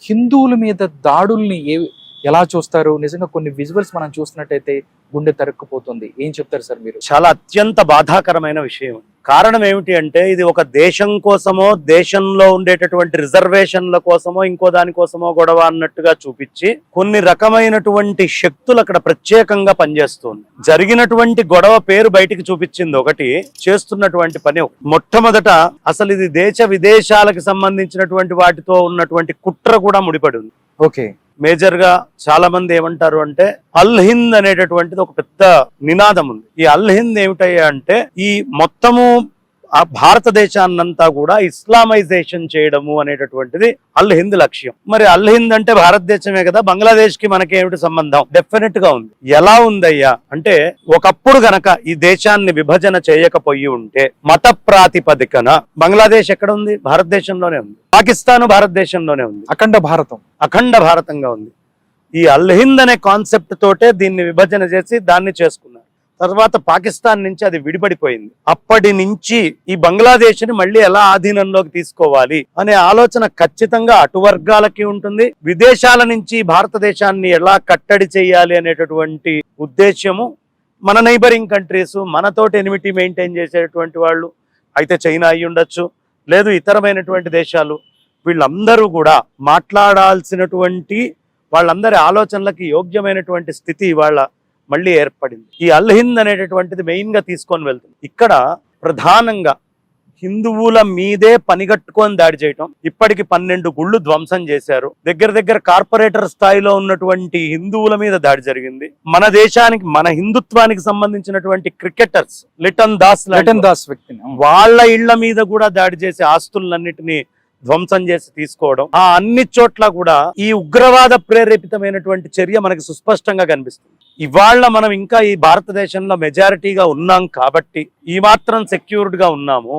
హిందువుల మీద దాడుల్ని ఎలా చూస్తారు? నిజంగా కొన్ని విజువల్స్ మనం చూస్తున్నట్టయితే గుండె తరుక్కుపోతుంది. ఏం చెప్తారు సార్ మీరు? చాలా అత్యంత బాధాకరమైన విషయం. కారణం ఏమిటి అంటే ఇది ఒక దేశం కోసమో, దేశంలో ఉండేటటువంటి రిజర్వేషన్ల కోసమో, ఇంకో దానికోసమో గొడవ అన్నట్టుగా చూపించి కొన్ని రకమైనటువంటి శక్తులు అక్కడ ప్రత్యేకంగా పనిచేస్తుంది. జరిగినటువంటి గొడవ పేరు బయటికి చూపించింది ఒకటి, చేస్తున్నటువంటి పని మొట్టమొదట అసలు ఇది దేశ విదేశాలకు సంబంధించినటువంటి వాటితో ఉన్నటువంటి కుట్ర కూడా ముడిపడి ఉంది. ఓకే, మేజర్ గా చాలా మంది ఏమంటారు అంటే అల్ హింద్ అనేటటువంటిది ఒక పెద్ద నినాదం ఉంది. ఈ అల్ హింద్ ఏమిటయ్యా అంటే ఈ మొత్తము ఆ భారతదేశాన్నంతా కూడా ఇస్లామైజేషన్ చేయడము అనేటటువంటిది అల్ హింద్ లక్ష్యం. మరి అల్ హింద్ అంటే భారతదేశమే కదా, బంగ్లాదేశ్ కి మనకి ఏమిటి సంబంధం? డెఫినెట్ గా ఉంది. ఎలా ఉందయ్యా అంటే ఒకప్పుడు గనక ఈ దేశాన్ని విభజన చేయకపోయి ఉంటే మత ప్రాతిపదికన బంగ్లాదేశ్ ఎక్కడ ఉంది? భారతదేశంలోనే ఉంది. పాకిస్తాన్ భారతదేశంలోనే ఉంది. అఖండ భారతంగా ఉంది. ఈ అల్ హింద్ అనే కాన్సెప్ట్ తోటే దీన్ని విభజన చేసి దాన్ని చేసుకున్నారు. తర్వాత పాకిస్తాన్ నుంచి అది విడిపడిపోయింది. అప్పటి నుంచి ఈ బంగ్లాదేశ్ ని మళ్ళీ ఎలా ఆధీనంలోకి తీసుకోవాలి అనే ఆలోచన ఖచ్చితంగా అటు వర్గాలకి ఉంటుంది. విదేశాల నుంచి భారతదేశాన్ని ఎలా కట్టడి చేయాలి అనేటటువంటి ఉద్దేశ్యము మన నైబరింగ్ కంట్రీస్, మనతోటి ఎనిమిటీ మెయింటైన్ చేసేటువంటి వాళ్ళు అయితే చైనా అయి ఉండొచ్చు, లేదు ఇతరమైనటువంటి దేశాలు, వీళ్ళందరూ కూడా మాట్లాడాల్సినటువంటి వాళ్ళందరి ఆలోచనలకి యోగ్యమైనటువంటి స్థితి ఇవాళ మళ్ళీ ఏర్పడింది. ఈ అల్ హింద్ అనేటటువంటిది మెయిన్ గా తీసుకొని వెళ్తుంది. ఇక్కడ ప్రధానంగా హిందువుల మీదే పనిగట్టుకొని దాడి చేయటం. ఇప్పటికి 12 గుళ్ళు ధ్వంసం చేశారు. దగ్గర కార్పొరేటర్ స్థాయిలో ఉన్నటువంటి హిందువుల మీద దాడి జరిగింది. మన దేశానికి, మన హిందుత్వానికి సంబంధించినటువంటి క్రికెటర్స్ లిటన్ దాస్ వ్యక్తిని వాళ్ళ ఇళ్ల మీద కూడా దాడి చేసి ఆస్తులన్నిటినీ ధ్వంసం చేసి తీసుకోవడం. ఆ అన్ని చోట్ల కూడా ఈ ఉగ్రవాద ప్రేరేపితమైనటువంటి చర్య మనకి సుస్పష్టంగా కనిపిస్తుంది. ఇవాళ మనం ఇంకా ఈ భారతదేశంలో మెజారిటీగా ఉన్నాం కాబట్టి ఈ మాత్రం సెక్యూర్డ్ గా ఉన్నాము.